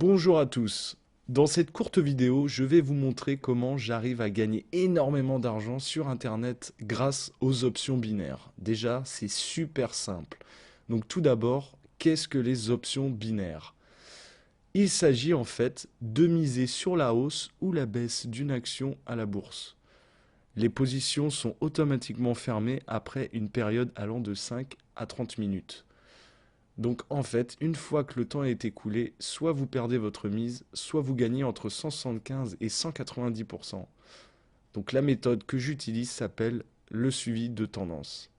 Bonjour à tous. Dans cette courte vidéo, je vais vous montrer comment j'arrive à gagner énormément d'argent sur Internet grâce aux options binaires. Déjà, c'est super simple. Donc tout d'abord, qu'est-ce que les options binaires? Il s'agit en fait de miser sur la hausse ou la baisse d'une action à la bourse. Les positions sont automatiquement fermées après une période allant de 5 à 30 minutes. Donc en fait, une fois que le temps est écoulé, soit vous perdez votre mise, soit vous gagnez entre 175 et 190%. Donc la méthode que j'utilise s'appelle le suivi de tendance.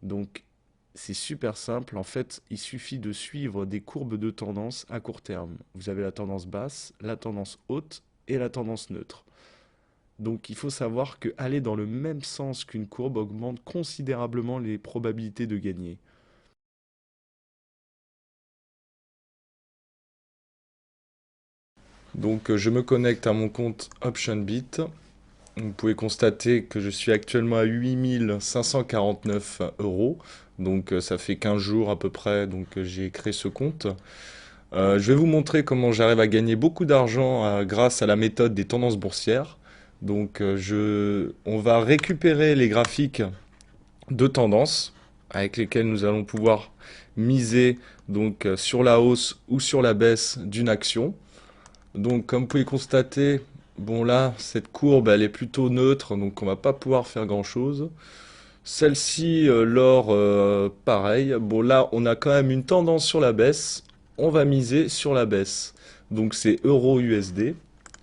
Donc c'est super simple, en fait, il suffit de suivre des courbes de tendance à court terme. Vous avez la tendance basse, la tendance haute et la tendance neutre. Donc il faut savoir que aller dans le même sens qu'une courbe augmente considérablement les probabilités de gagner. Donc je me connecte à mon compte OptionBit. Vous pouvez constater que je suis actuellement à 8 549 euros. Donc ça fait 15 jours à peu près donc j'ai créé ce compte. Je vais vous montrer comment j'arrive à gagner beaucoup d'argent grâce à la méthode des tendances boursières. Donc on va récupérer les graphiques de tendance avec lesquels nous allons pouvoir miser donc sur la hausse ou sur la baisse d'une action. Donc, comme vous pouvez constater, bon là, cette courbe, elle est plutôt neutre, donc on va pas pouvoir faire grand-chose. Celle-ci, l'or, pareil. Bon là, on a quand même une tendance sur la baisse. On va miser sur la baisse. Donc c'est euro USD.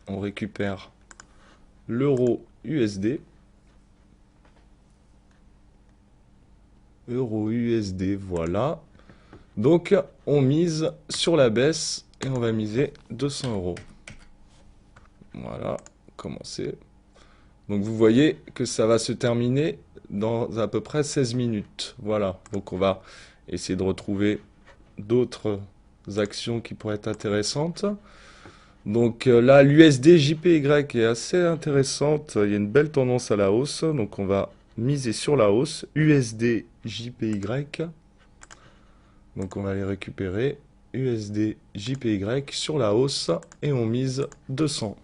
On récupère l'euro USD. Euro USD, voilà. Donc on mise sur la baisse et on va miser 200 euros. Voilà, commencer. Donc vous voyez que ça va se terminer dans à peu près 16 minutes. Voilà, donc on va essayer de retrouver d'autres actions qui pourraient être intéressantes. Donc là, l'USD JPY est assez intéressante. Il y a une belle tendance à la hausse. Donc on va miser sur la hausse. USD JPY. Donc on va les récupérer. USD JPY sur la hausse. Et on mise 200.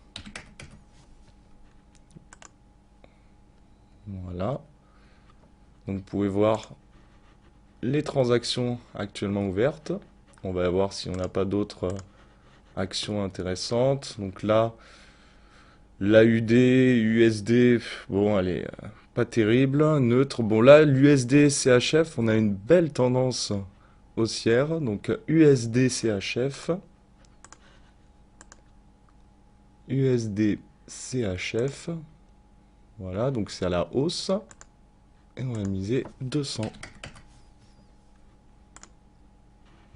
Voilà. Donc vous pouvez voir les transactions actuellement ouvertes. On va voir si on n'a pas d'autres actions intéressantes. Donc là, l'AUD, USD, bon, elle est pas terrible, neutre. Bon là, l'USD CHF, on a une belle tendance haussière. Donc USD CHF, USD CHF. Voilà, donc c'est à la hausse. Et on va miser 200.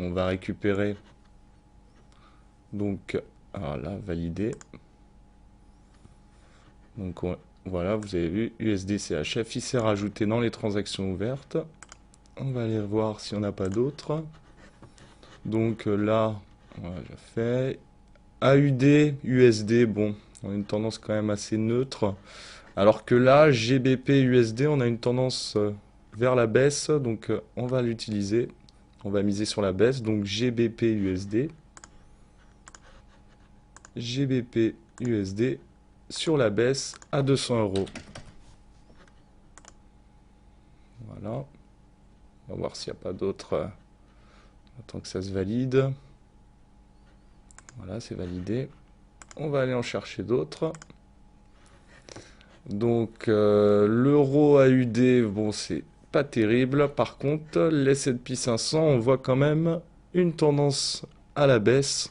On va récupérer donc, voilà, valider. Donc voilà, vous avez vu, USD CHF, il s'est rajouté dans les transactions ouvertes. On va aller voir si on n'a pas d'autres. Donc là, on a déjà fait. AUD, USD, bon, on a une tendance quand même assez neutre. Alors que là, GBP, USD, on a une tendance vers la baisse. Donc on va l'utiliser. On va miser sur la baisse. Donc GBP, USD. GBP, USD sur la baisse à 200 euros. Voilà. On va voir s'il n'y a pas d'autres. Attends que ça se valide. Voilà, c'est validé. On va aller en chercher d'autres. Donc, l'euro AUD, bon, c'est pas terrible. Par contre, les S&P 500, on voit quand même une tendance à la baisse.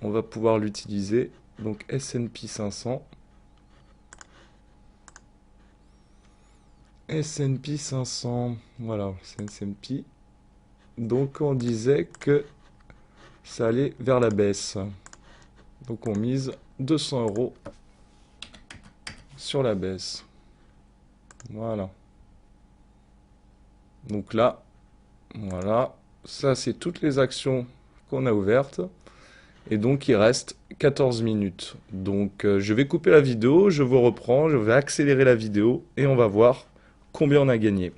On va pouvoir l'utiliser. Donc, S&P 500. S&P 500, voilà, c'est S&P. Donc on disait que ça allait vers la baisse. Donc on mise 200 euros sur la baisse. Voilà. Donc là, voilà, ça c'est toutes les actions qu'on a ouvertes. Et donc il reste 14 minutes. Donc je vais couper la vidéo, je vous reprends, je vais accélérer la vidéo et on va voir combien on a gagné.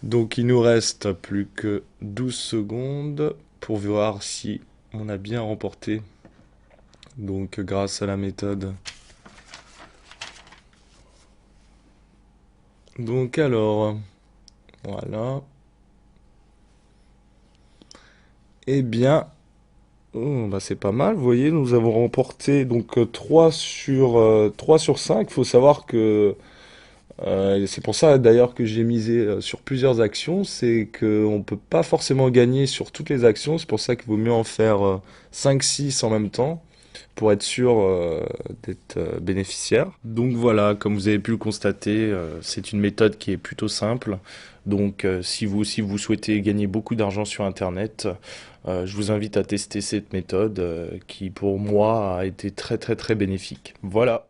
Donc il nous reste plus que 12 secondes pour voir si on a bien remporté. Donc grâce à la méthode. Donc alors, voilà. Eh bien, oh, bah c'est pas mal. Vous voyez, nous avons remporté donc 3 sur 5. Il faut savoir que c'est pour ça d'ailleurs que j'ai misé sur plusieurs actions. C'est qu'on ne peut pas forcément gagner sur toutes les actions. C'est pour ça qu'il vaut mieux en faire 5-6 en même temps pour être sûr d'être bénéficiaire. Donc voilà, comme vous avez pu le constater, c'est une méthode qui est plutôt simple. Donc si vous aussi vous souhaitez gagner beaucoup d'argent sur Internet, je vous invite à tester cette méthode qui pour moi a été très très très bénéfique. Voilà.